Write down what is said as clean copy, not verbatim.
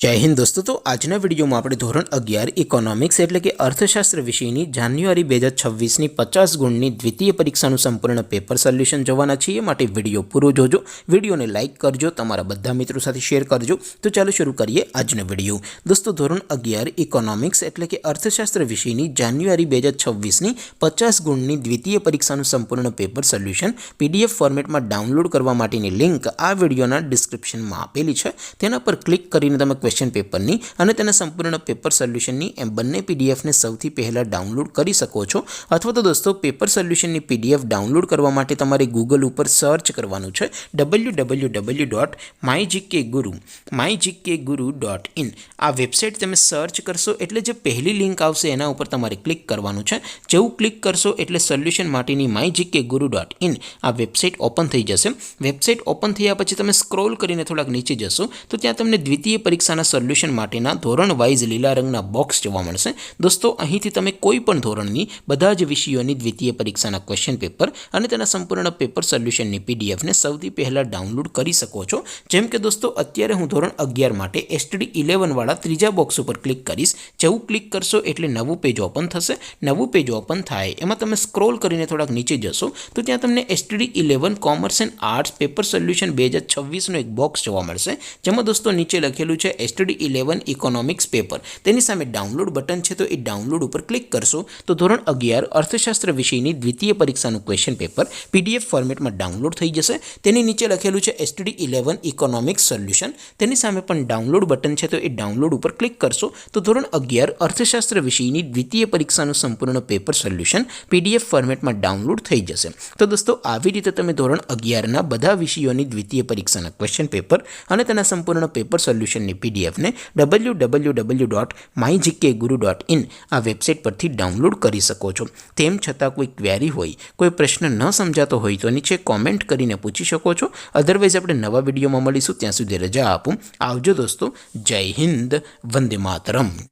जय हिंद दोस्तों। तो आजना वीडियो में આપણે ધોરણ 11 ઇકોનોમિક્સ એટલે કે અર્થશાસ્ત્ર વિષયની જાન્યુઆરી 2026ની 50 ગુણની દ્વિતીય પરીક્ષાનું સંપૂર્ણ પેપર સોલ્યુશન જોવાના છીએ। માટે વિડિયો પૂરો જોજો, વિડિયોને લાઈક કરજો, તમારા બધા મિત્રો સાથે શેર કરજો। તો ચાલો શરૂ કરીએ આજનો વિડિયો। દોસ્તો ધોરણ 11 ઇકોનોમિક્સ એટલે કે અર્થશાસ્ત્ર વિષયની જાન્યુઆરી 2026ની 50 ગુણની દ્વિતીય પરીક્ષાનું સંપૂર્ણ પેપર સોલ્યુશન પીડીએફ ફોર્મેટમાં ડાઉનલોડ કરવા માટેની લિંક આ વિડિયોના ડિસ્ક્રિપ્શનમાં આપેલી છે। તેના પર ક્લિક કરીને તમે क्वेश्चन पेपर नी अने तेना संपूर्ण पेपर सोल्यूशन नी एम बंने पीडीएफ ने सौथी पहला डाउनलॉड करी सको छो। अथवा तो दोस्तों पेपर सोल्यूशन नी पीडीएफ डाउनलॉड करवा माटे तमारे गूगल पर सर्च करवानुं छे www.mygkguru.in। आ वेबसाइट तमे सर्च करशो एटले जे पहली लिंक आवशे एना उपर तमारे क्लिक करवानुं छे। जेवुं क्लिक करशो एटले सोल्यूशन माटेनी mygkguru.in आ वेबसाइट ओपन थई जशे। वेबसाइट ओपन थया पछी तमे स्क्रॉल करीने थोड़ाक नीचे जशो तो त्यां तमने द्वितीय परीक्षाना सोल्यूशन माटेना धोरण वाइज लीला रंगना बॉक्स जोवा मळशे। दोस्तों અહીંથી તમે કોઈ પણ ધોરણની બધા જ વિષયોની દ્વિતીય પરીક્ષાના ક્વેશ્ચન પેપર અને તેના સંપૂર્ણ પેપર સોલ્યુશનની પીડીએફ ને સૌથી પહેલા ડાઉનલોડ કરી શકો છો। જેમ કે દોસ્તો અત્યારે હું ધોરણ 11 માટે STD 11 વાળા ત્રીજા બોક્સ ઉપર ક્લિક કરીશ। જેવું ક્લિક કરશો એટલે નવું પેજ ઓપન થશે। નવું પેજ ઓપન થાય એમાં તમે સ્ક્રોલ કરીને થોડાક નીચે જશો તો ત્યાં તમને STD 11 commerce and arts paper solution 2026 નો એક બોક્સ જોવા મળશે। જેમાં દોસ્તો નીચે લખેલું છે STD 11 इकोनॉमिक्स पेपर। तेनी सामे डाउनलॉड बटन है तो ये डाउनलॉड पर क्लिक करशो तो धोरण 11 अर्थशास्त्र विषयनी द्वितीय परीक्षाનું क्वेश्चन पेपर पीडीएफ फॉर्मेट में डाउनलॉड थई जशे। तेनी नीचे लखेलू है STD 11 इकोनॉमिक्स सोल्यूशन। तेनी सामे पण डाउनलॉड बटन है तो ये डाउनलॉड पर क्लिक करशो तो धोरण 11 अर्थशास्त्र विषयनी द्वितीय परीक्षाનું संपूर्ण पेपर सोल्यूशन पीडीएफ फॉर्मेट में डाउनलॉड थई जशे। तो दोस्तों આવી રીતે તમે ધોરણ 11 ના બધા વિષયોની દ્વિતીય પરીક્ષાના ક્વેશ્ચન પેપર અને તેના સંપૂર્ણ પેપર સોલ્યુશનની પીડીએફ ને www.mygkguru.in आ वेबसाइट परथी डाउनलॉड करी सको छो। तेम छतां कोई क्वेरी होय, कोई प्रश्न न समजातो होय तो नीचे कॉमेंट करीने पूछी शको छो। अदरवाइज आपणे नवा विडियोमां मळीशुं, त्यां सुधी रजा आपो। आवजो दोस्तों। जय हिंद, वंदे मातरम।